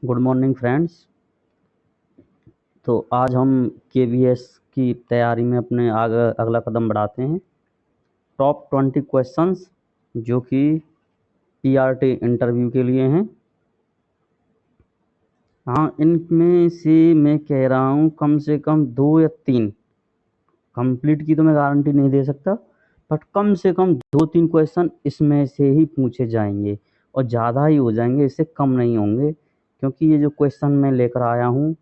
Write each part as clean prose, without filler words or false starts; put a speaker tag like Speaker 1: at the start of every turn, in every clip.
Speaker 1: Good morning friends. तो आज हम केवीएस की तैयारी में अपने अगला कदम बढ़ाते हैं। टॉप 20 क्वेश्चंस जो कि पीआरटी इंटरव्यू के लिए हैं। हाँ, इनमें से मैं कह रहा हूँ कम से कम 2 या 3, कंप्लीट की तो मैं गारंटी नहीं दे सकता, बट कम से कम 2-3 क्वेश्चन इसमें से ही पूछे जाएंगे और ज़्यादा ही हो जाएंगे, इससे कम नहीं होंगे, क्योंकि ये जो क्वेश्चन मैं लेकर आया हूँ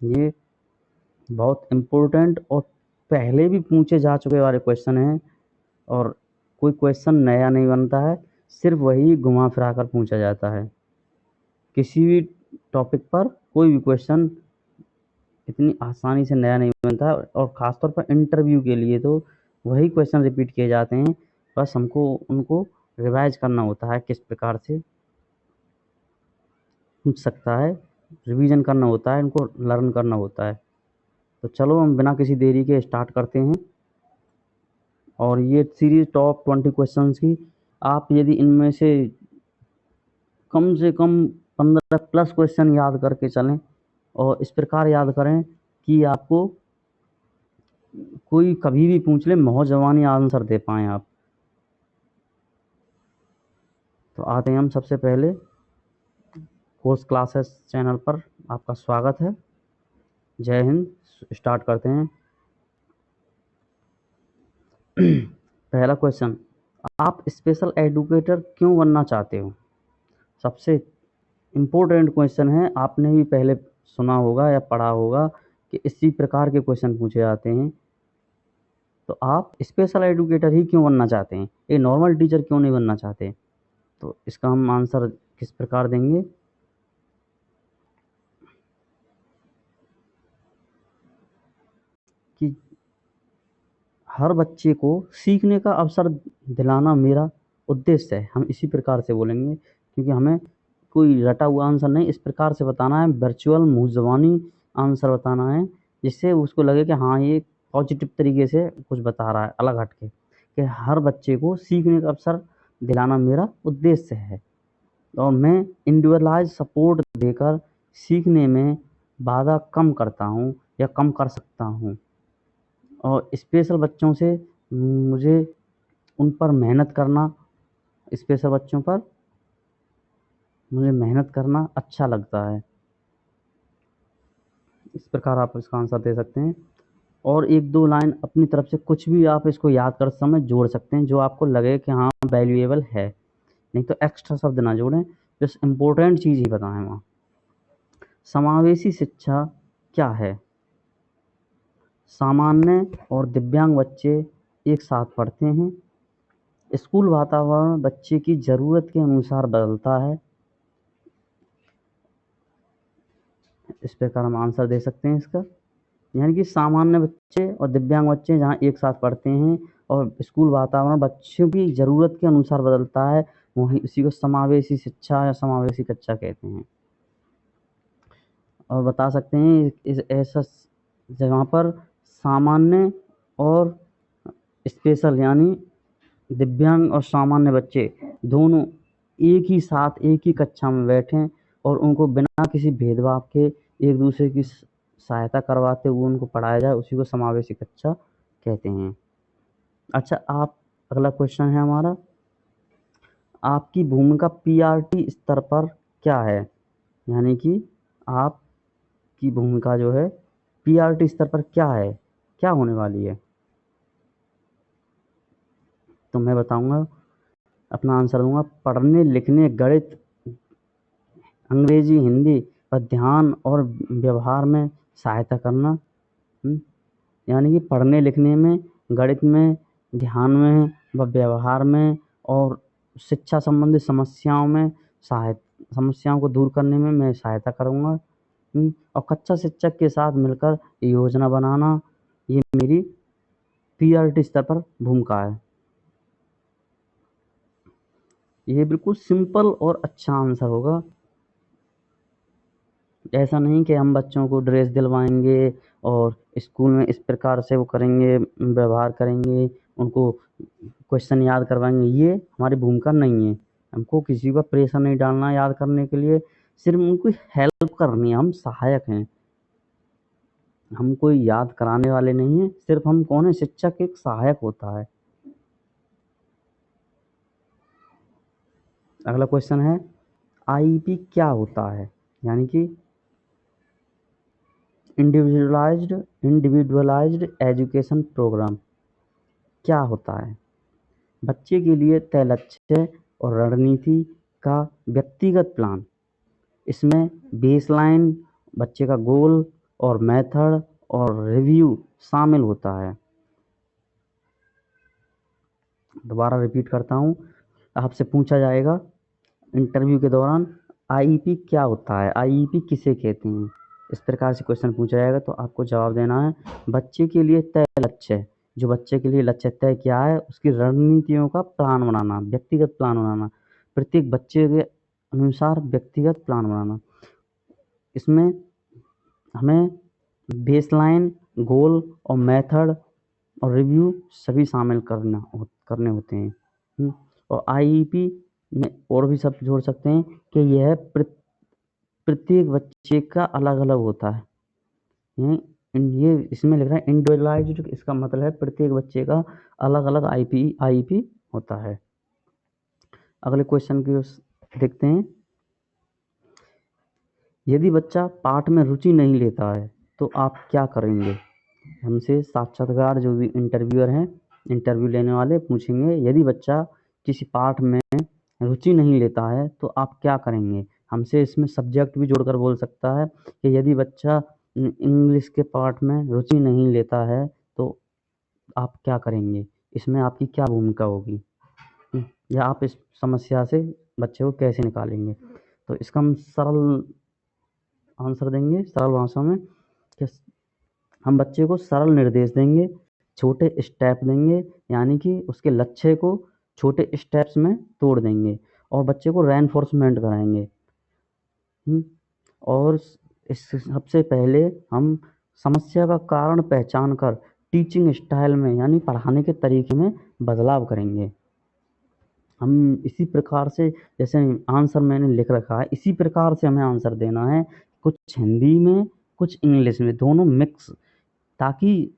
Speaker 1: ये बहुत इम्पोर्टेंट और पहले भी पूछे जा चुके वाले क्वेश्चन हैं और कोई क्वेश्चन नया नहीं बनता है, सिर्फ वही घुमा फिरा कर पूछा जाता है। किसी भी टॉपिक पर कोई भी क्वेश्चन इतनी आसानी से नया नहीं बनता है और ख़ासतौर पर इंटरव्यू के लिए तो वही क्वेश्चन रिपीट किए जाते हैं। बस हमको उनको रिवाइज करना होता है, किस प्रकार से पूछ सकता है, रिवीजन करना होता है, इनको लर्न करना होता है। तो चलो हम बिना किसी देरी के स्टार्ट करते हैं। और ये सीरीज टॉप 20 क्वेश्चंस की, आप यदि इनमें से कम 15 प्लस क्वेश्चन याद करके चलें और इस प्रकार याद करें कि आपको कोई कभी भी पूछ ले मौजवानी आंसर दे पाएँ आप। तो आते हैं हम सबसे पहले कोर्स क्लासेस चैनल पर। आपका स्वागत है। जय हिंद। स्टार्ट करते हैं। पहला क्वेश्चन, आप स्पेशल एजुकेटर क्यों बनना चाहते हो? सबसे इम्पोर्टेंट क्वेश्चन है, आपने भी पहले सुना होगा या पढ़ा होगा कि इसी प्रकार के क्वेश्चन पूछे जाते हैं। तो आप स्पेशल एजुकेटर ही क्यों बनना चाहते हैं, एक नॉर्मल टीचर क्यों नहीं बनना चाहते? तो इसका हम आंसर किस प्रकार देंगे कि हर बच्चे को सीखने का अवसर दिलाना मेरा उद्देश्य है। हम इसी प्रकार से बोलेंगे, क्योंकि हमें कोई रटा हुआ आंसर नहीं, इस प्रकार से बताना है, वर्चुअल मुँह ज़बानी आंसर बताना है, जिससे उसको लगे कि हाँ, ये पॉजिटिव तरीके से कुछ बता रहा है अलग हट के, कि हर बच्चे को सीखने का अवसर दिलाना मेरा उद्देश्य है और मैं इंडिविजुअलाइज सपोर्ट देकर सीखने में बाधा कम करता हूँ या कम कर सकता हूँ। और स्पेशल बच्चों से मुझे उन पर मेहनत करना, स्पेशल बच्चों पर मुझे मेहनत करना अच्छा लगता है। इस प्रकार आप इसका आंसर दे सकते हैं। और 1-2 लाइन अपनी तरफ से कुछ भी आप इसको याद करते समय जोड़ सकते हैं, जो आपको लगे कि हाँ वैल्यूएबल है, नहीं तो एक्स्ट्रा शब्द ना जोड़ें, बस इम्पोर्टेंट चीज़ ही बताएं वहाँ। समावेशी शिक्षा क्या है? सामान्य और दिव्यांग बच्चे एक साथ पढ़ते हैं। स्कूल वातावरण बच्चे की ज़रूरत के अनुसार बदलता है। इस प्रकार हम आंसर दे सकते हैं इसका, यानी कि सामान्य बच्चे और दिव्यांग बच्चे जहाँ एक साथ पढ़ते हैं और स्कूल वातावरण बच्चों की ज़रूरत के अनुसार बदलता है, वहीं इसी को समावेशी शिक्षा या समावेशी कक्षा कहते हैं। और बता सकते हैं इस ऐसा जगह पर सामान्य और स्पेशल यानी दिव्यांग और सामान्य बच्चे दोनों एक ही साथ एक ही कक्षा में बैठें और उनको बिना किसी भेदभाव के एक दूसरे की सहायता करवाते हुए उनको पढ़ाया जाए, उसी को समावेशी कक्षा कहते हैं। अच्छा, अगला क्वेश्चन है हमारा, आपकी भूमिका पीआरटी स्तर पर क्या है? यानी कि आपकी भूमिका जो है पीआरटी स्तर पर क्या है, क्या होने वाली है? तो मैं बताऊंगा, अपना आंसर दूंगा, पढ़ने लिखने, गणित, अंग्रेजी, हिंदी पर ध्यान और व्यवहार में सहायता करना। यानी कि पढ़ने लिखने में, गणित में, ध्यान में व व्यवहार में और शिक्षा संबंधी समस्याओं को दूर करने में मैं सहायता करूँगा। और कक्षा शिक्षक के साथ मिलकर योजना बनाना, ये मेरी पीआरटी स्तर पर भूमिका है। ये बिल्कुल सिंपल और अच्छा आंसर होगा। ऐसा नहीं कि हम बच्चों को ड्रेस दिलवाएंगे और स्कूल में इस प्रकार से वो करेंगे, व्यवहार करेंगे, उनको क्वेश्चन याद करवाएंगे, ये हमारी भूमिका नहीं है। हमको किसी का प्रेशर नहीं डालना याद करने के लिए, सिर्फ उनको हेल्प करनी है, हम सहायक हैं, हम कोई याद कराने वाले नहीं हैं, सिर्फ हम कौन है, शिक्षक एक सहायक होता है। अगला क्वेश्चन है आईईपी क्या होता है, यानी कि इंडिविजुअलाइज्ड एजुकेशन प्रोग्राम क्या होता है। बच्चे के लिए तय लक्ष्य और रणनीति का व्यक्तिगत प्लान, इसमें बेसलाइन, बच्चे का गोल और मेथड और रिव्यू शामिल होता है। दोबारा रिपीट करता हूँ, आपसे पूछा जाएगा इंटरव्यू के दौरान आईईपी क्या होता है, आईईपी किसे कहते हैं, इस प्रकार से क्वेश्चन पूछा जाएगा तो आपको जवाब देना है बच्चे के लिए तय लक्ष्य, जो बच्चे के लिए लक्ष्य तय किया है उसकी रणनीतियों का प्लान बनाना, व्यक्तिगत प्लान बनाना, प्रत्येक बच्चे के अनुसार व्यक्तिगत प्लान बनाना। इसमें हमें बेसलाइन, गोल और मेथड और रिव्यू सभी शामिल करने होते हैं। और आईईपी में और भी शब्द जोड़ सकते हैं कि यह प्रत्येक बच्चे का अलग अलग होता है। ये इसमें लिख रहा है इंडिविजुअलाइज्ड, इसका मतलब है प्रत्येक बच्चे का अलग अलग आईईपी होता है। अगले क्वेश्चन की देखते हैं। यदि बच्चा पाठ में रुचि नहीं लेता है तो आप क्या करेंगे। हमसे साक्षात्कार जो भी इंटरव्यूअर हैं, इंटरव्यू लेने वाले पूछेंगे, यदि बच्चा किसी पाठ में रुचि नहीं लेता है तो आप क्या करेंगे। हमसे इसमें सब्जेक्ट भी जोड़कर बोल सकता है कि यदि बच्चा इंग्लिश के पाठ में रुचि नहीं लेता है तो आप क्या करेंगे, इसमें आपकी क्या भूमिका होगी, या आप इस समस्या से बच्चे को कैसे निकालेंगे। तो इसका हम सरल आंसर देंगे, सरल भाषा में, कि हम बच्चे को सरल निर्देश देंगे, छोटे स्टेप देंगे, यानी कि उसके लक्ष्य को छोटे स्टेप्स में तोड़ देंगे और बच्चे को रेनफोर्समेंट कराएंगे। और इस सबसे पहले हम समस्या का कारण पहचान कर टीचिंग स्टाइल में, यानी पढ़ाने के तरीके में बदलाव करेंगे। हम इसी प्रकार से, जैसे आंसर मैंने लिख रखा है, इसी प्रकार से हमें आंसर देना है, कुछ हिंदी में कुछ इंग्लिश में, दोनों मिक्स, ताकि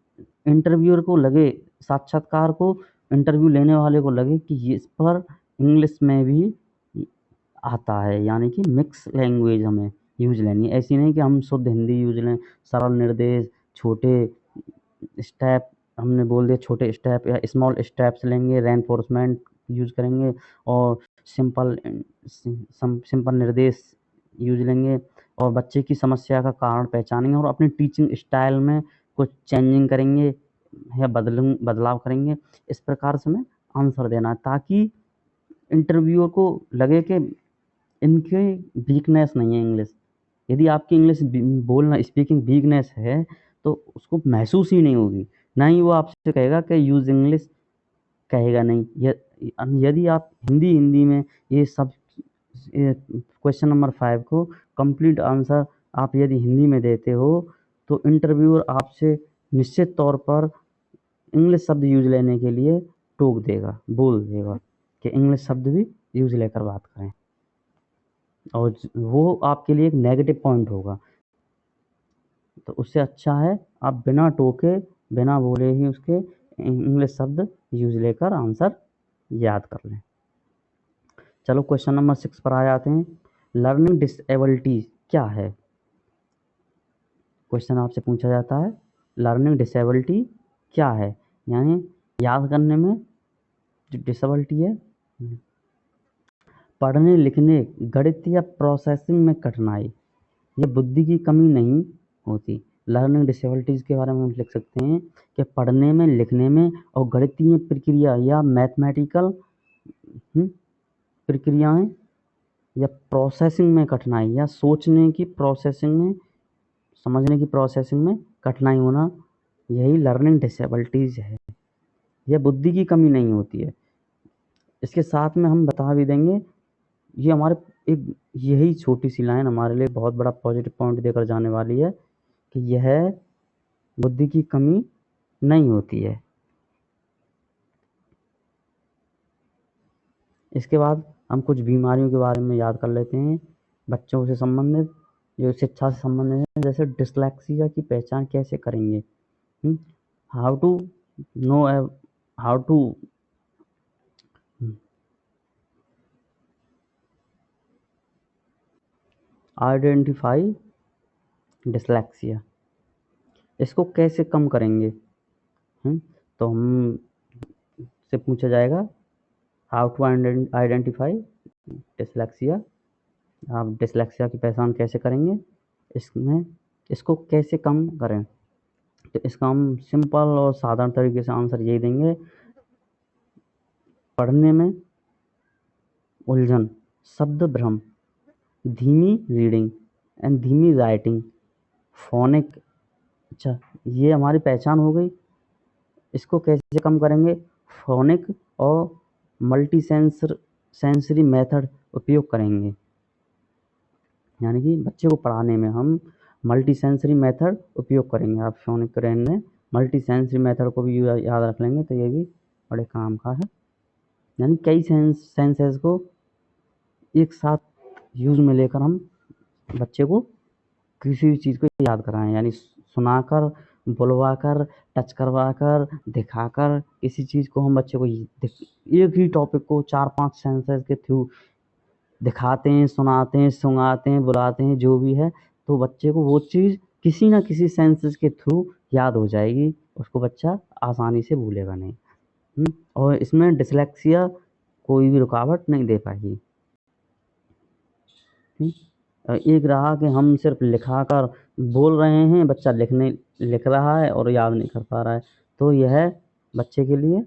Speaker 1: इंटरव्यूअर को लगे, साक्षात्कार को, इंटरव्यू लेने वाले को लगे कि ये इस पर इंग्लिश में भी आता है, यानी कि मिक्स लैंग्वेज हमें यूज लेनी है। ऐसी नहीं कि हम शुद्ध हिंदी यूज लें, सरल निर्देश, छोटे स्टेप, हमने बोल दिया छोटे स्टेप या स्मॉल स्टेप्स लेंगे, रेनफोर्समेंट यूज करेंगे और सिंपल निर्देश यूज लेंगे और बच्चे की समस्या का कारण पहचानेंगे और अपनी टीचिंग स्टाइल में कुछ चेंजिंग करेंगे या बदलाव करेंगे। इस प्रकार से हमें आंसर देना है ताकि इंटरव्यूअर को लगे कि इनके वीकनेस नहीं है इंग्लिश। यदि आपकी इंग्लिश बोलना, स्पीकिंग वीकनेस है तो उसको महसूस ही नहीं होगी, ना ही वो आपसे कहेगा कि यूज़ इंग्लिश, कहेगा नहीं। यदि आप हिंदी में ये सब क्वेश्चन नंबर 5 को कंप्लीट आंसर आप यदि हिंदी में देते हो तो इंटरव्यूअर आपसे निश्चित तौर पर इंग्लिश शब्द यूज लेने के लिए टोक देगा, बोल देगा कि इंग्लिश शब्द भी यूज लेकर बात करें, और वो आपके लिए एक नेगेटिव पॉइंट होगा। तो उससे अच्छा है आप बिना टोके, बिना बोले ही उसके इंग्लिश शब्द यूज लेकर आंसर याद कर लें। चलो क्वेश्चन नंबर 6 पर आ जाते हैं। लर्निंग डिसेबिलिटी क्या है। क्वेश्चन आपसे पूछा जाता है लर्निंग डिसेबिलिटी क्या है, यानी याद करने में जो डिसेबिलिटी है, पढ़ने लिखने, गणित या प्रोसेसिंग में कठिनाई, ये बुद्धि की कमी नहीं होती। लर्निंग डिसेबिलिटीज़ के बारे में हम लिख सकते हैं कि पढ़ने में, लिखने में और गणितीय प्रक्रिया या मैथमेटिकल प्रक्रियाएं या प्रोसेसिंग में कठिनाई, या सोचने की प्रोसेसिंग में, समझने की प्रोसेसिंग में कठिनाई होना, यही लर्निंग डिसेबिलिटीज़ है। यह बुद्धि की कमी नहीं होती है। इसके साथ में हम बता भी देंगे, ये हमारे एक यही छोटी सी लाइन हमारे लिए बहुत बड़ा पॉजिटिव पॉइंट देकर जाने वाली है कि यह बुद्धि की कमी नहीं होती है। इसके बाद हम कुछ बीमारियों के बारे में याद कर लेते हैं। बच्चों से संबंधित, जो शिक्षा से संबंधित है, जैसे डिसलेक्सिया की पहचान कैसे करेंगे, how to know, how to identify dyslexia, इसको कैसे कम करेंगे। तो हम से पूछा जाएगा हाउ टू आइडेंटिफाई डिसलेक्सिया, आप डिसलेक्सिया की पहचान कैसे करेंगे, इसमें इसको कैसे कम करें। तो इसका हम सिंपल और साधारण तरीके से आंसर यही देंगे, पढ़ने में उलझन, शब्द भ्रम, धीमी रीडिंग एंड धीमी राइटिंग, फोनिक। अच्छा, ये हमारी पहचान हो गई। इसको कैसे कम करेंगे, फोनिक और मल्टी सेंसरी मेथड उपयोग करेंगे, यानी कि बच्चे को पढ़ाने में हम मल्टी सेंसरी मेथड उपयोग करेंगे। आप फोनिक रेन में मल्टी सेंसरी मेथड को भी याद रख लेंगे तो ये भी बड़े काम का है, यानी कई सेंसेस को एक साथ यूज में लेकर हम बच्चे को किसी भी चीज़ को याद कराएं, यानी सुनाकर, बुलवाकर, टच करवाकर, दिखाकर, किसी चीज़ को हम बच्चे को एक ही टॉपिक को 4-5 सेंसेस के थ्रू दिखाते हैं, सुनाते हैं, सुंगाते हैं, बुलाते हैं, जो भी है, तो बच्चे को वो चीज़ किसी ना किसी सेंसेस के थ्रू याद हो जाएगी, उसको बच्चा आसानी से भूलेगा नहीं। और इसमें डिसलेक्सिया कोई भी रुकावट नहीं दे पाएगी। एक रहा कि हम सिर्फ लिखाकर बोल रहे हैं, बच्चा लिख रहा है और याद नहीं कर पा रहा है, तो यह बच्चे के लिए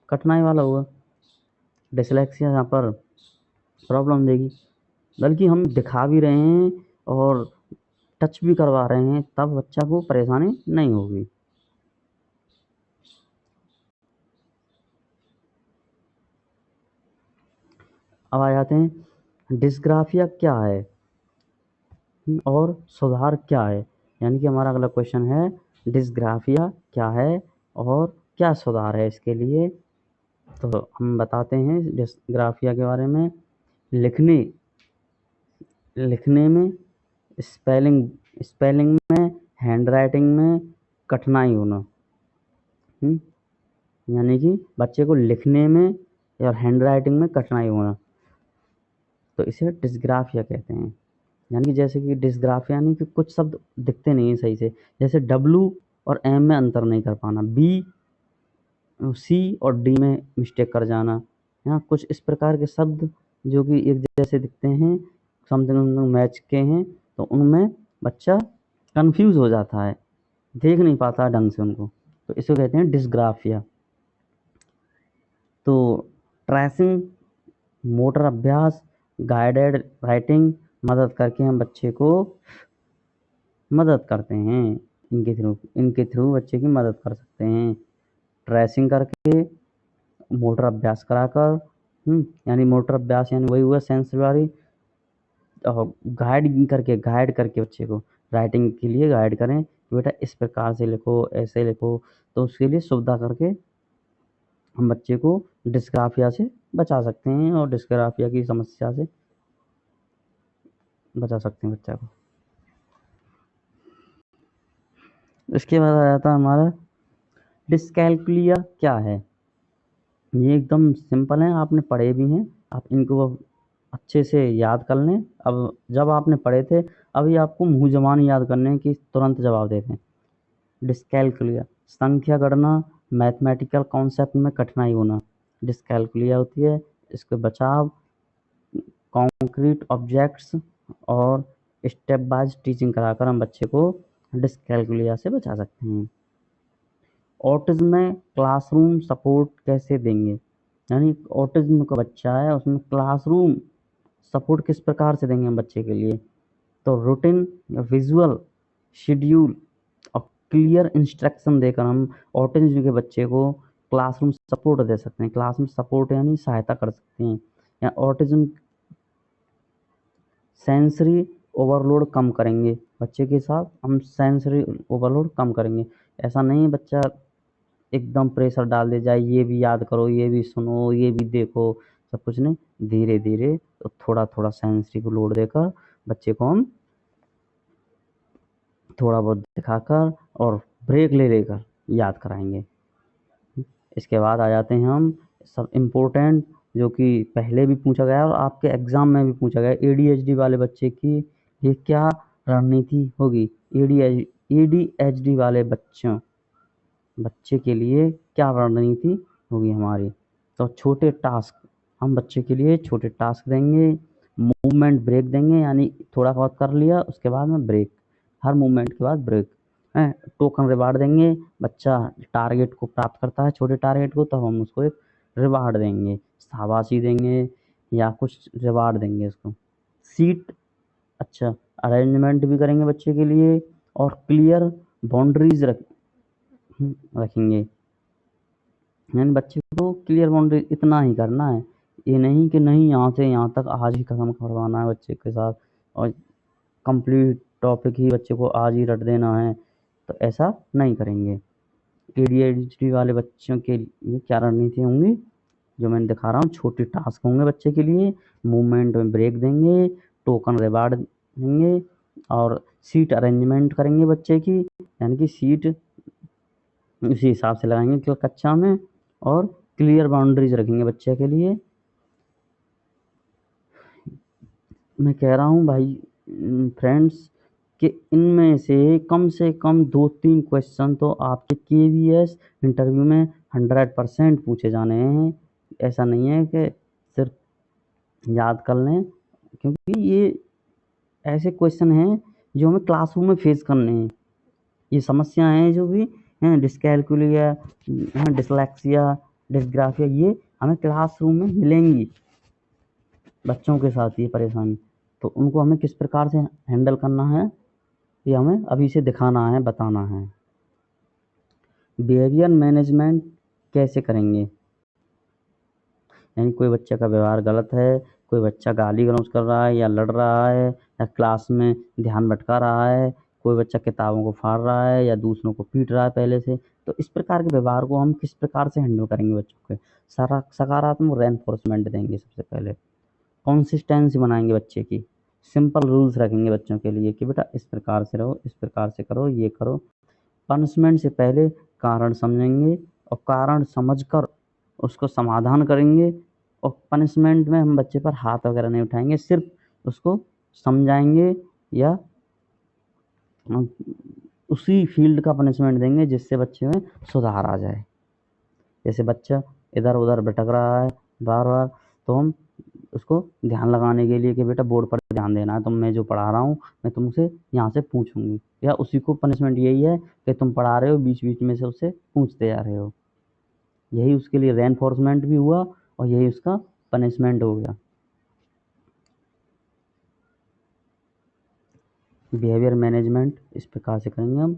Speaker 1: कठिनाई वाला होगा। डिसलेक्सिया यहाँ पर प्रॉब्लम देगी, बल्कि हम दिखा भी रहे हैं और टच भी करवा रहे हैं, तब बच्चा को परेशानी नहीं होगी। अब आ जाते हैं डिस्ग्राफिया क्या है और सुधार क्या है, यानी कि हमारा अगला क्वेश्चन है डिस्ग्राफिया क्या है और क्या सुधार है इसके लिए। तो हम बताते हैं डिस्ग्राफिया के बारे में। लिखने में, स्पेलिंग में, हैंडराइटिंग में कठिनाई होना, यानी कि बच्चे को लिखने में और हैंडराइटिंग में कठिनाई होना, तो इसे डिस्ग्राफिया कहते हैं। यानी कि जैसे कि डिस्ग्राफिया यानी कि कुछ शब्द दिखते नहीं हैं सही से, जैसे W और M में अंतर नहीं कर पाना, B, C और D में मिस्टेक कर जाना, यहाँ कुछ इस प्रकार के शब्द जो कि एक जैसे दिखते हैं, समथिंग मैच के हैं, तो उनमें बच्चा कंफ्यूज हो जाता है, देख नहीं पाता ढंग से उनको, तो इसे कहते हैं डिस्ग्राफिया। तो ट्रेसिंग, मोटर अभ्यास, गाइडेड राइटिंग मदद करके हम बच्चे को मदद करते हैं, इनके थ्रू बच्चे की मदद कर सकते हैं। ट्रेसिंग करके, मोटर अभ्यास कराकर, यानी मोटर अभ्यास यानी वही हुआ सेंसरी, गाइड करके बच्चे को राइटिंग के लिए गाइड करें, बेटा इस प्रकार से लिखो, ऐसे लिखो, तो उसके लिए सुविधा करके हम बच्चे को डिस्ग्राफिया से बचा सकते हैं और डिस्ग्राफिया की समस्या से बचा सकते हैं बच्चा को। इसके बाद आ जाता है हमारा डिस्कैल्कुलिया क्या है। ये एकदम सिंपल है, आपने पढ़े भी हैं, आप इनको अच्छे से याद कर लें। अब जब आपने पढ़े थे, अभी आपको मुँह ज़बान याद करने हैं कि तुरंत जवाब देते हैं। डिस्कैल्कुलिया, संख्या गणना, मैथमेटिकल कॉन्सेप्ट में कठिनाई होना, डिस्कैल्कुलिया होती है। इसके बचाव, कॉन्क्रीट ऑब्जेक्ट्स और स्टेप बाय टीचिंग कराकर हम बच्चे को डिस्कैल्कुलिया से बचा सकते हैं। ऑटिज्म में क्लासरूम सपोर्ट कैसे देंगे, यानी ऑटिज्म का बच्चा है, उसमें क्लासरूम सपोर्ट किस प्रकार से देंगे हम बच्चे के लिए। तो रूटीन या विजुअल शेड्यूल और क्लियर इंस्ट्रक्शन देकर हम ऑटिज्म के बच्चे को क्लासरूम सपोर्ट दे सकते हैं। क्लासरूम सपोर्ट यानी सहायता कर सकते हैं, या ऑटिज्म सेंसरी ओवरलोड कम करेंगे, बच्चे के साथ हम सेंसरी ओवरलोड कम करेंगे। ऐसा नहीं बच्चा एकदम प्रेशर डाल दे जाए, ये भी याद करो, ये भी सुनो, ये भी देखो, सब कुछ नहीं, धीरे धीरे तो थोड़ा थोड़ा सेंसरी को लोड देकर बच्चे को हम थोड़ा बहुत दिखाकर और ब्रेक ले लेकर याद कराएंगे। इसके बाद आ जाते हैं हम सब इम्पोर्टेंट, जो कि पहले भी पूछा गया और आपके एग्ज़ाम में भी पूछा गया, ADHD वाले बच्चे की ये क्या रणनीति होगी। ADHD वाले बच्चे के लिए क्या रणनीति होगी हमारी। तो छोटे टास्क, हम बच्चे के लिए छोटे टास्क देंगे, मूवमेंट ब्रेक देंगे, यानी थोड़ा बहुत कर लिया उसके बाद में ब्रेक, हर मूवमेंट के बाद ब्रेक है। टोकन रिवार्ड देंगे, बच्चा टारगेट को प्राप्त करता है छोटे टारगेट को, तब हम उसको एक रिवार्ड देंगे, शाबाशी देंगे या कुछ रिवार्ड देंगे उसको। सीट अच्छा अरेंजमेंट भी करेंगे बच्चे के लिए, और क्लियर बाउंड्रीज रखेंगे, यानी बच्चे को क्लियर बाउंड्री इतना ही करना है, ये नहीं कि नहीं यहाँ से यहाँ तक आज ही खत्म करवाना है बच्चे के साथ और कंप्लीट टॉपिक ही बच्चे को आज ही रट देना है, तो ऐसा नहीं करेंगे। ADHD वाले बच्चों के लिए क्या रणनीति होंगी, जो मैंने दिखा रहा हूँ, छोटे टास्क होंगे बच्चे के लिए, मूवमेंट में ब्रेक देंगे, टोकन रिवार्ड देंगे और सीट अरेंजमेंट करेंगे बच्चे की, यानी कि सीट उसी हिसाब से लगाएंगे कि कक्षा में, और क्लियर बाउंड्रीज रखेंगे बच्चे के लिए। मैं कह रहा हूँ भाई फ्रेंड्स कि इनमें से कम 2-3 क्वेश्चन तो आपके KVS इंटरव्यू में 100% पूछे जाने हैं। ऐसा नहीं है कि सिर्फ याद कर लें, क्योंकि ये ऐसे क्वेश्चन हैं जो हमें क्लासरूम में फेस करने हैं। ये समस्याएं हैं जो भी हैं, डिस्कैल्कुलिया, डिसलेक्सिया, डिस्ग्राफिया, ये हमें क्लासरूम में मिलेंगी। बच्चों के साथ ये परेशानी, तो उनको हमें किस प्रकार से हैंडल करना है, ये हमें अभी से दिखाना है, बताना है। बिहेवियर मैनेजमेंट कैसे करेंगे, यानी कोई बच्चे का व्यवहार गलत है, कोई बच्चा गाली गलौज कर रहा है या लड़ रहा है या क्लास में ध्यान भटका रहा है, कोई बच्चा किताबों को फाड़ रहा है या दूसरों को पीट रहा है पहले से, तो इस प्रकार के व्यवहार को हम किस प्रकार से हैंडल करेंगे बच्चों के। सकारात्मक रेनफोर्समेंट देंगे सबसे पहले, कंसिस्टेंसी बनाएंगे बच्चे की, सिंपल रूल्स रखेंगे बच्चों के लिए कि बेटा इस प्रकार से रहो, इस प्रकार से करो, ये करो। पनिशमेंट से पहले कारण समझेंगे और कारण समझकर उसको समाधान करेंगे, और पनिशमेंट में हम बच्चे पर हाथ वगैरह नहीं उठाएंगे, सिर्फ उसको समझाएंगे या उसी फील्ड का पनिशमेंट देंगे जिससे बच्चे में सुधार आ जाए। जैसे बच्चा इधर उधर भटक रहा है बार बार, तो हम उसको ध्यान लगाने के लिए कि बेटा बोर्ड पर ध्यान देना है, तो मैं जो पढ़ा रहा हूँ मैं तुमसे यहाँ से पूछूंगी, या उसी को पनिशमेंट यही है कि तुम पढ़ा रहे हो बीच बीच में से उससे पूछते जा रहे हो, यही उसके लिए रेनफोर्समेंट भी हुआ और यही उसका पनिशमेंट हो गया। बिहेवियर मैनेजमेंट इस प्रकार से करेंगे हम।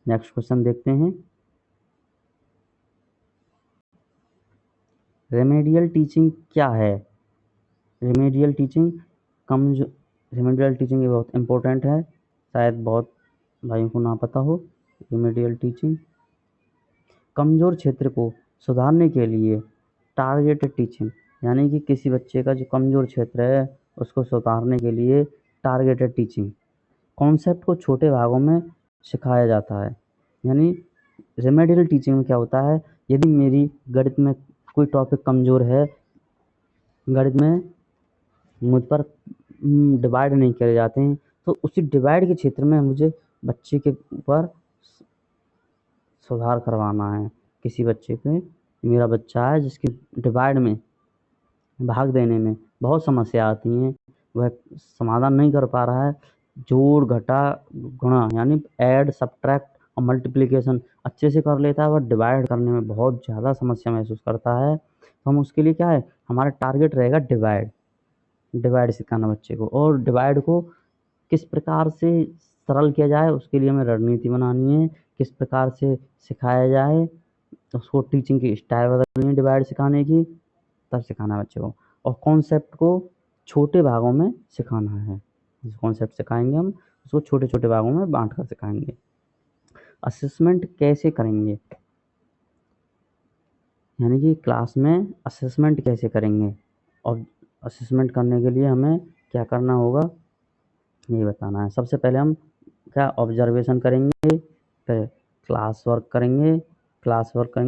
Speaker 1: नेक्स्ट क्वेश्चन देखते हैं, रेमेडियल टीचिंग क्या है। रेमेडियल टीचिंग रेमेडियल टीचिंग ये बहुत इम्पोर्टेंट है, शायद बहुत भाइयों को ना पता हो। रेमेडियल टीचिंग कमज़ोर क्षेत्र को सुधारने के लिए टारगेटेड टीचिंग, यानी कि किसी बच्चे का जो कमज़ोर क्षेत्र है उसको सुधारने के लिए टारगेटेड टीचिंग, कॉन्सेप्ट को छोटे भागों में सिखाया जाता है। यानी रेमेडियल टीचिंग में क्या होता है, यदि मेरी गणित में कोई टॉपिक कमज़ोर है, गणित में मुझ पर डिवाइड नहीं करे जाते हैं, तो उसी डिवाइड के क्षेत्र में मुझे बच्चे के ऊपर सुधार करवाना है। किसी बच्चे पे, मेरा बच्चा है जिसकी डिवाइड में भाग देने में बहुत समस्या आती हैं, वह समाधान नहीं कर पा रहा है, जोड़ घटा गुणा यानी ऐड सब्ट्रैक्ट और मल्टीप्लिकेशन अच्छे से कर लेता है, वह डिवाइड करने में बहुत ज़्यादा समस्या महसूस करता है, तो हम उसके लिए क्या है, हमारा टारगेट रहेगा डिवाइड सिखाना बच्चे को, और डिवाइड को किस प्रकार से सरल किया जाए उसके लिए हमें रणनीति बनानी है, किस प्रकार से सिखाया जाए, उसको टीचिंग की स्टाइल बदलनी है डिवाइड सिखाने की, तब सिखाना है बच्चे को, और कॉन्सेप्ट को छोटे भागों में सिखाना है। जिस कॉन्सेप्ट सिखाएंगे हम उसको छोटे छोटे भागों में बांट कर सिखाएंगे। असेसमेंट कैसे करेंगे, यानी कि क्लास में असेसमेंट कैसे करेंगे, और असेसमेंट करने के लिए हमें क्या करना होगा ये बताना है। सबसे पहले हम क्या ऑब्जर्वेशन करेंगे, फिर क्लास वर्क करेंगे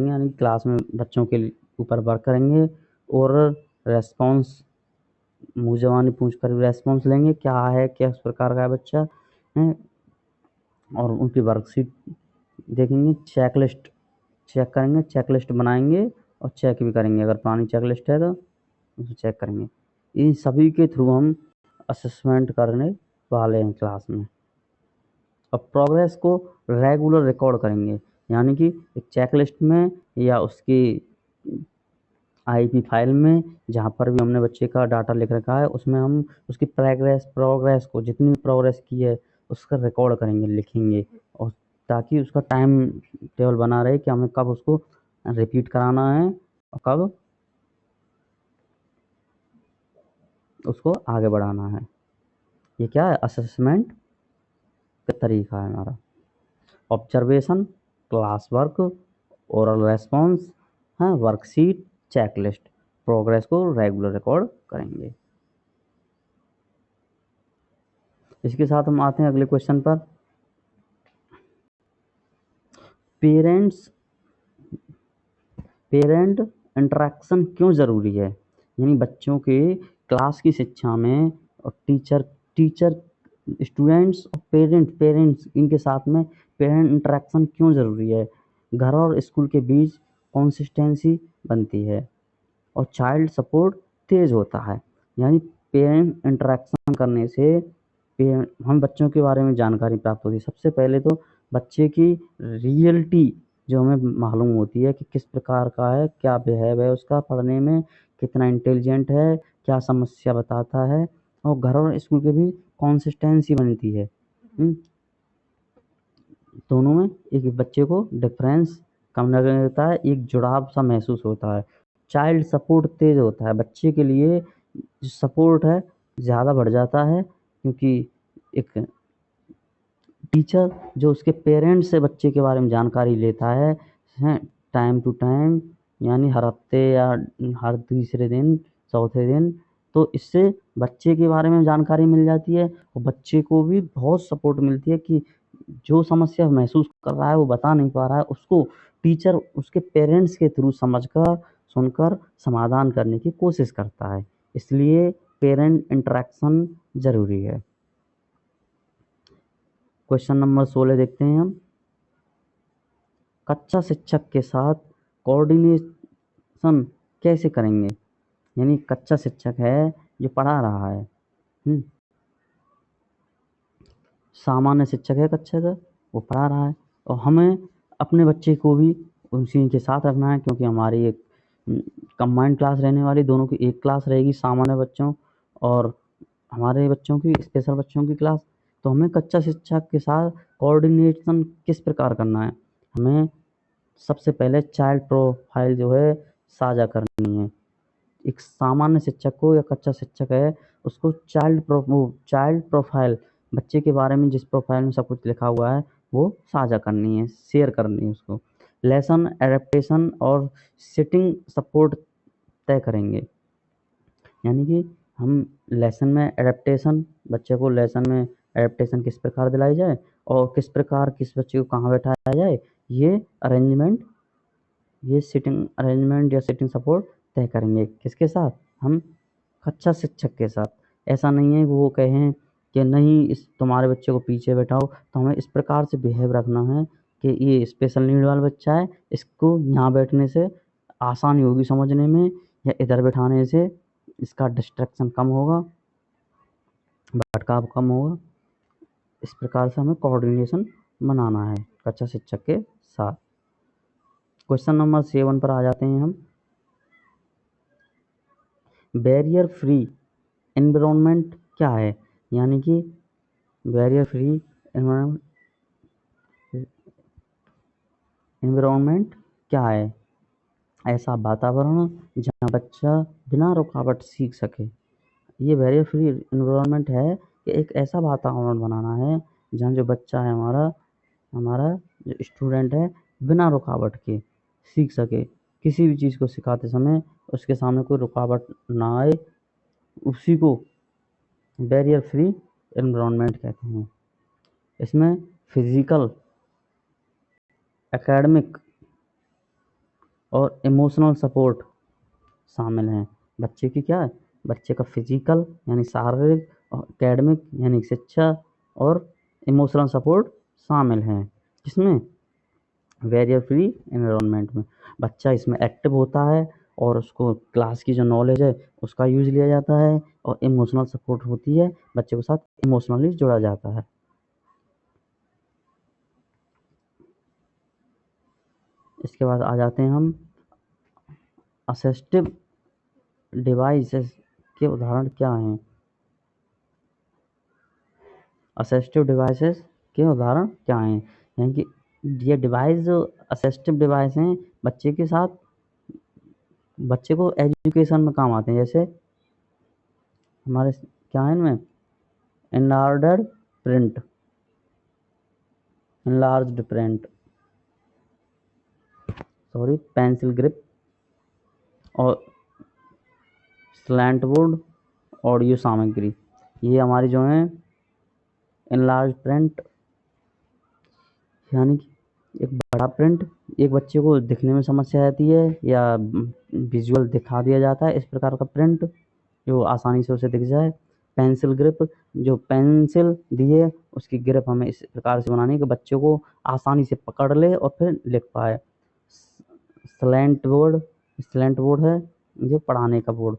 Speaker 1: यानी क्लास में बच्चों के ऊपर वर्क करेंगे और रेस्पॉन्स मुँह ज़बानी पूछ कर रेस्पॉन्स लेंगे, क्या है, किस प्रकार का है बच्चा है, और उनकी वर्कशीट देखेंगे, चेकलिस्ट चेक करेंगे, चेकलिस्ट बनाएंगे और चेक भी करेंगे। अगर पुरानी चेकलिस्ट है तो उसे चेक करेंगे। इन सभी के थ्रू हम असेसमेंट करने वाले हैं क्लास में। और प्रोग्रेस को रेगुलर रिकॉर्ड करेंगे, यानी कि एक चेकलिस्ट में या उसकी आईपी फाइल में जहाँ पर भी हमने बच्चे का डाटा लिख रखा है उसमें हम उसकी प्रोग्रेस को जितनी भी प्रोग्रेस की है उसका रिकॉर्ड करेंगे, लिखेंगे, और ताकि उसका टाइम टेबल बना रहे कि हमें कब उसको रिपीट कराना है और कब उसको आगे बढ़ाना है। ये क्या है, असेसमेंट का तरीका है हमारा। Observation, class work, oral response, हाँ, वर्कशीट, चेकलिस्ट, प्रोग्रेस को रेगुलर रिकॉर्ड करेंगे। इसके साथ हम आते हैं अगले क्वेश्चन पर। पेरेंट इंटरेक्शन क्यों ज़रूरी है, यानी बच्चों के क्लास की शिक्षा में और टीचर स्टूडेंट्स और पेरेंट्स इनके साथ में पेरेंट इंटरेक्शन क्यों ज़रूरी है। घर और स्कूल के बीच कंसिस्टेंसी बनती है और चाइल्ड सपोर्ट तेज़ होता है, यानी पेरेंट इंटरेक्शन करने से हम बच्चों के बारे में जानकारी प्राप्त होती है। सबसे पहले तो बच्चे की रियलिटी जो हमें मालूम होती है कि किस प्रकार का है, क्या बिहेव है उसका पढ़ने में, कितना इंटेलिजेंट है, क्या समस्या बताता है, और घर और स्कूल के भी कंसिस्टेंसी बनती है। दोनों में एक बच्चे को डिफरेंस कम लगने देता है, एक जुड़ाव सा महसूस होता है। चाइल्ड सपोर्ट तेज होता है, बच्चे के लिए जो सपोर्ट है ज़्यादा बढ़ जाता है, क्योंकि एक टीचर जो उसके पेरेंट्स से बच्चे के बारे में जानकारी लेता है टाइम टू टाइम, यानी हर हफ्ते या हर तीसरे दिन, चौथे दिन, तो इससे बच्चे के बारे में जानकारी मिल जाती है और बच्चे को भी बहुत सपोर्ट मिलती है कि जो समस्या महसूस कर रहा है वो बता नहीं पा रहा है, उसको टीचर उसके पेरेंट्स के थ्रू समझकर सुनकर समाधान करने की कोशिश करता है। इसलिए पेरेंट इंटरेक्शन ज़रूरी है। क्वेश्चन नंबर 16 देखते हैं हम। कच्चा शिक्षक के साथ कोऑर्डिनेशन कैसे करेंगे, यानी कच्चा शिक्षक है जो पढ़ा रहा है, सामान्य शिक्षक है कच्चे का, वो पढ़ा रहा है, और हमें अपने बच्चे को भी उसी के साथ रखना है, क्योंकि हमारी एक कंबाइंड क्लास रहने वाली, दोनों की एक क्लास रहेगी, सामान्य बच्चों और हमारे बच्चों की, स्पेशल बच्चों की क्लास। तो हमें कच्चा शिक्षक के साथ कोऑर्डिनेशन किस प्रकार करना है, हमें सबसे पहले चाइल्ड प्रोफाइल जो है साझा करनी है। एक सामान्य शिक्षक को या कच्चा शिक्षक है उसको चाइल्ड प्रोफाइल, बच्चे के बारे में जिस प्रोफाइल में सब कुछ लिखा हुआ है वो साझा करनी है, शेयर करनी है उसको। लेसन एडेप्टेशन और सिटिंग सपोर्ट तय करेंगे, यानी कि हम लेसन में एडेप्टेशन, बच्चे को लेसन में एडेप्टेशन किस प्रकार दिलाई जाए और किस प्रकार किस बच्चे को कहाँ बैठाया जाए, ये सिटिंग अरेंजमेंट या सिटिंग सपोर्ट तय करेंगे। किसके साथ, हम कच्चा शिक्षक के साथ। ऐसा नहीं है कि वो कहें कि नहीं इस तुम्हारे बच्चे को पीछे बैठाओ, तो हमें इस प्रकार से बिहेव रखना है कि ये स्पेशल नीड वाला बच्चा है, इसको यहाँ बैठने से आसानी होगी समझने में, या इधर बैठाने से इसका डिस्ट्रैक्शन कम होगा, भटकाव कम होगा। इस प्रकार से हमें कोऑर्डिनेशन बनाना है कच्चा शिक्षक के साथ। क्वेश्चन नंबर 7 पर आ जाते हैं हम। बैरियर फ्री एनवायरनमेंट क्या है, यानी कि बैरियर फ्री एनवायरनमेंट क्या है, ऐसा वातावरण जहाँ बच्चा बिना रुकावट सीख सके। ये बैरियर फ्री एनवायरनमेंट है कि एक ऐसा वातावरण बनाना है जहाँ जो बच्चा है हमारा जो स्टूडेंट है बिना रुकावट के सीख सके। किसी भी चीज़ को सिखाते समय उसके सामने कोई रुकावट ना आए, उसी को बैरियर फ्री एनवायरनमेंट कहते हैं। इसमें फिजिकल, एकेडमिक और इमोशनल सपोर्ट शामिल हैं। बच्चे की क्या है, बच्चे का फिजिकल यानी शारीरिक, और एकेडमिक यानी शिक्षा, और इमोशनल सपोर्ट शामिल हैं। किसमें, बैरियर फ्री एनवायरनमेंट में। बच्चा इसमें एक्टिव होता है और उसको क्लास की जो नॉलेज है उसका यूज लिया जाता है, और इमोशनल सपोर्ट होती है, बच्चे के साथ इमोशनली जुड़ा जाता है। इसके बाद आ जाते हैं हम असिस्टिव डिवाइसेस के उदाहरण क्या हैं। असिस्टिव डिवाइसेस के उदाहरण क्या हैं, यानी कि ये डिवाइस जो असिस्टिव डिवाइस हैं बच्चे के साथ, बच्चे को एजुकेशन में काम आते हैं। जैसे हमारे क्या है इनमें, enlarged print, enlarged print, sorry, pencil grip और स्लैंट बोर्ड, ऑडियो सामग्री, ये हमारी जो है इनलार्ज प्रिंट, यानी कि एक बड़ा प्रिंट, एक बच्चे को दिखने में समस्या आती है या विजुअल दिखा दिया जाता है, इस प्रकार का प्रिंट जो आसानी से उसे दिख जाए। पेंसिल ग्रिप, जो पेंसिल दी है उसकी ग्रिप हमें इस प्रकार से बनानी है कि बच्चे को आसानी से पकड़ ले और फिर लिख पाए। स्लैंट बोर्ड, स्लैंट बोर्ड है जो पढ़ाने का बोर्ड।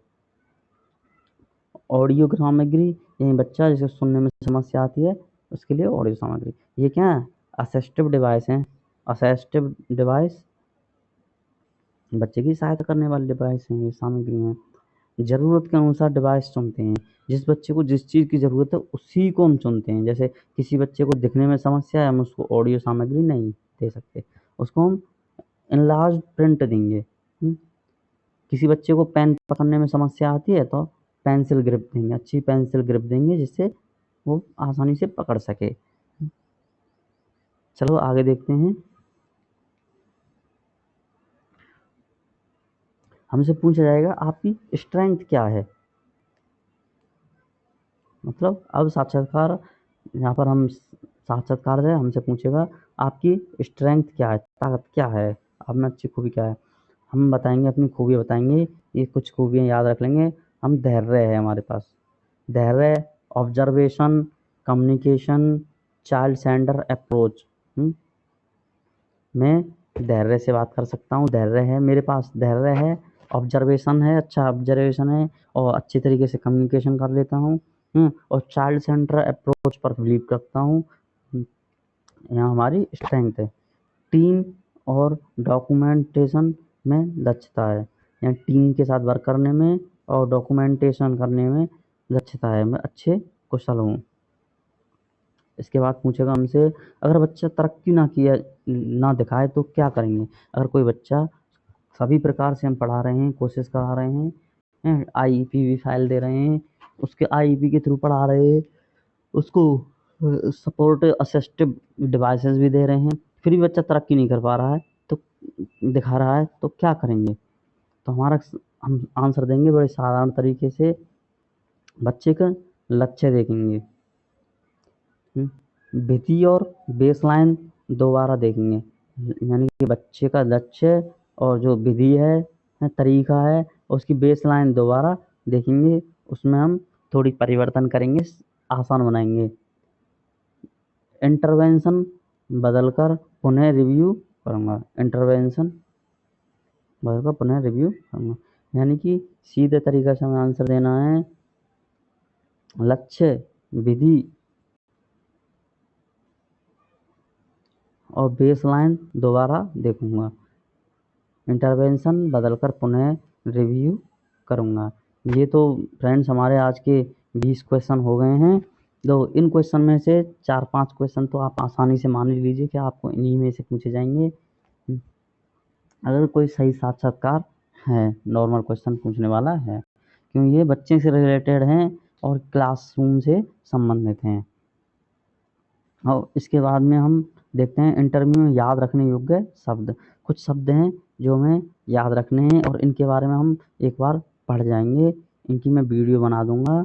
Speaker 1: ऑडियो की सामग्री, यानी बच्चा जिसे सुनने में समस्या आती है उसके लिए ऑडियो सामग्री। ये क्या है, असिस्टिव डिवाइस हैं। असिस्टिव डिवाइस बच्चे की सहायता करने वाले डिवाइस हैं, ये सामग्री हैं। ज़रूरत के अनुसार डिवाइस चुनते हैं, जिस बच्चे को जिस चीज़ की ज़रूरत है उसी को हम चुनते हैं। जैसे किसी बच्चे को दिखने में समस्या है, हम उसको ऑडियो सामग्री नहीं दे सकते, उसको हम इनलार्ज प्रिंट देंगे। किसी बच्चे को पेन पकड़ने में समस्या आती है तो पेंसिल ग्रिप देंगे, अच्छी पेंसिल ग्रिप देंगे जिससे वो आसानी से पकड़ सके। चलो आगे देखते हैं। हमसे पूछा जाएगा आपकी स्ट्रेंथ क्या है, मतलब अब साक्षात्कार, यहाँ पर हम साक्षात्कार है, हमसे पूछेगा आपकी स्ट्रेंथ क्या है, ताकत क्या है, आप में अच्छी खूबी क्या है। हम बताएंगे, अपनी खूबी बताएंगे, ये कुछ खूबियाँ याद रख लेंगे। हम धैर्य है हमारे पास, धैर्य, observation, communication, child centre approach. मैं धैर्य से बात कर सकता हूँ, धैर्य है मेरे पास, धैर्य है, ऑब्जर्वेशन है, अच्छा ऑब्जर्वेशन है, और अच्छी तरीके से कम्युनिकेशन कर लेता हूँ। और चाइल्ड सेंटर अप्रोच पर बिलीव करता हूँ। यहाँ हमारी स्ट्रेंथ है। टीम और डॉक्यूमेंटेशन में दक्षता है, यानी टीम के साथ वर्क करने में और डॉक्यूमेंटेशन करने में दक्षता है, मैं अच्छे कुशल हूँ। इसके बाद पूछेगा हमसे, अगर बच्चा तरक्की ना दिखाए तो क्या करेंगे। अगर कोई बच्चा, सभी प्रकार से हम पढ़ा रहे हैं, कोशिश करा रहे हैं, आईईपी भी फाइल दे रहे हैं, उसके आईईपी के थ्रू पढ़ा रहे हैं, उसको सपोर्ट असिस्टिव डिवाइसेस भी दे रहे हैं, फिर भी बच्चा तरक्की नहीं कर पा रहा है तो दिखा रहा है तो क्या करेंगे। तो हमारा हम आंसर देंगे बड़े साधारण तरीके से, बच्चे का लक्ष्य देखेंगे, विधि और बेसलाइन दोबारा देखेंगे, यानी कि बच्चे का लक्ष्य और जो विधि है, तरीका है, उसकी बेसलाइन दोबारा देखेंगे, उसमें हम थोड़ी परिवर्तन करेंगे, आसान बनाएंगे। इंटरवेंशन बदलकर पुनः रिव्यू करूँगा, इंटरवेंशन बदलकर पुनः रिव्यू करूँगा, यानी कि सीधे तरीके से हमें आंसर देना है, लक्ष्य, विधि और बेसलाइन दोबारा देखूंगा, इंटरवेंशन बदलकर पुनः रिव्यू करूंगा। ये तो फ्रेंड्स हमारे आज के 20 क्वेश्चन हो गए हैं। तो इन क्वेश्चन में से 4-5 क्वेश्चन तो आप आसानी से मान लीजिए कि आपको इन्हीं में से पूछे जाएंगे। अगर कोई सही साक्षात्कार है, नॉर्मल क्वेश्चन पूछने वाला है, क्योंकि ये बच्चे से रिलेटेड हैं और क्लासरूम से संबंधित हैं। और इसके बाद में हम देखते हैं इंटरव्यू में याद रखने योग्य शब्द। कुछ शब्द हैं जो हमें याद रखने हैं और इनके बारे में हम एक बार पढ़ जाएंगे, इनकी मैं वीडियो बना दूंगा।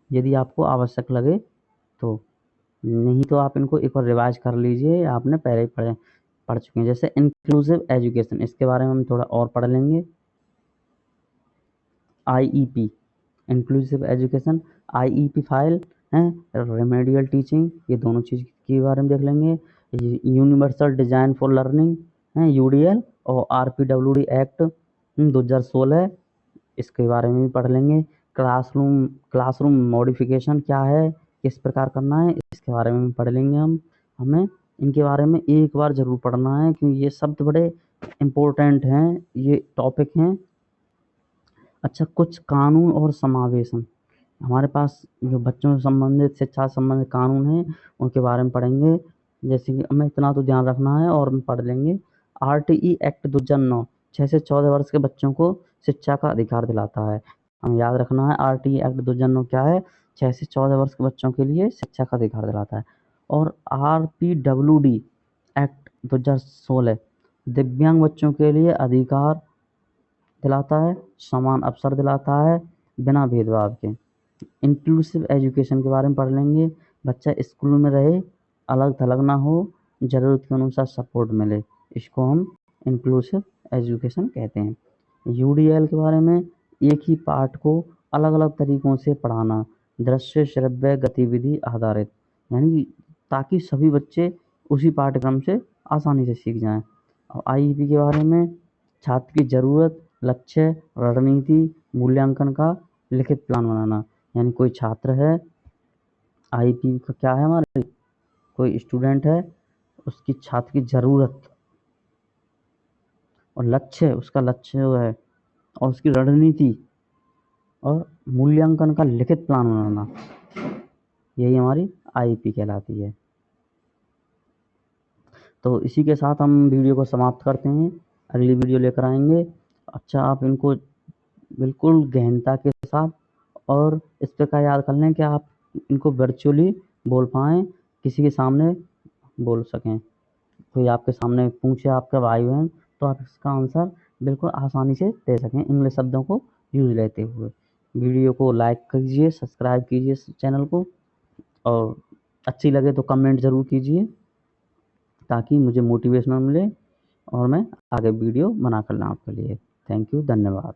Speaker 1: यदि आपको आवश्यक लगे तो, नहीं तो आप इनको एक बार रिवाइज कर लीजिए, आपने पहले ही पढ़ चुके हैं। जैसे इंक्लूसिव एजुकेशन, इसके बारे में हम थोड़ा और पढ़ लेंगे। IEP, inclusive education, IEP file है, रेमेडियल टीचिंग, ये दोनों चीज़ के बारे में देख लेंगे। यूनिवर्सल डिज़ाइन फॉर लर्निंग है, UDL, और RPWD एक्ट 2016, इसके बारे में भी पढ़ लेंगे। क्लासरूम मॉडिफिकेशन क्या है, किस प्रकार करना है, इसके बारे में भी पढ़ लेंगे हम। हमें इनके बारे में एक बार ज़रूर पढ़ना है, क्योंकि ये शब्द बड़े इम्पोर्टेंट हैं, ये टॉपिक हैं। अच्छा, कुछ कानून और समावेशन, हमारे पास जो बच्चों से संबंधित, शिक्षा से संबंधित कानून हैं, उनके बारे में पढ़ेंगे। जैसे कि हमें इतना तो ध्यान रखना है, और हम पढ़ लेंगे। RTE एक्ट 2009 6 से 14 वर्ष के बच्चों को शिक्षा का अधिकार दिलाता है। हमें याद रखना है, RTE एक्ट 2009 क्या है, 6 से 14 वर्ष के बच्चों के लिए शिक्षा का अधिकार दिलाता है। और RPWD एक्ट 2016 दिव्यांग बच्चों के लिए अधिकार दिलाता है, समान अवसर दिलाता है, बिना भेदभाव के। इंक्लूसिव एजुकेशन के बारे में पढ़ लेंगे। बच्चा स्कूल में रहे, अलग थलग ना हो, ज़रूरत के अनुसार सपोर्ट मिले, इसको हम इंक्लूसिव एजुकेशन कहते हैं। UDL के बारे में, एक ही पाठ को अलग अलग तरीक़ों से पढ़ाना, दृश्य श्रव्य गतिविधि आधारित, यानी ताकि सभी बच्चे उसी पाठ्यक्रम से आसानी से सीख जाएँ। और IEP के बारे में, छात्र की ज़रूरत, लक्ष्य, रणनीति, मूल्यांकन का लिखित प्लान बनाना, यानी कोई छात्र है, IEP का क्या है हमारे, कोई स्टूडेंट है, उसकी छात्र की ज़रूरत और लक्ष्य, उसका लक्ष्य जो है, और उसकी रणनीति और मूल्यांकन का लिखित प्लान बनाना, यही हमारी IEP कहलाती है। तो इसी के साथ हम वीडियो को समाप्त करते हैं, अगली वीडियो लेकर आएंगे। अच्छा, आप इनको बिल्कुल गहनता के साथ और इस प्रकार याद कर लें कि आप इनको वर्चुअली बोल पाएँ, किसी के सामने बोल सकें। कोई आपके सामने पूछे, आपका भाई बहन, तो आप इसका आंसर बिल्कुल आसानी से दे सकें, इंग्लिश शब्दों को यूज़ लेते हुए। वीडियो को लाइक कीजिए, सब्सक्राइब कीजिए इस चैनल को, और अच्छी लगे तो कमेंट ज़रूर कीजिए, ताकि मुझे मोटिवेशन मिले और मैं आगे वीडियो बना कर लाऊँ आपके लिए। थैंक यू, धन्यवाद,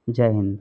Speaker 1: जय हिंद।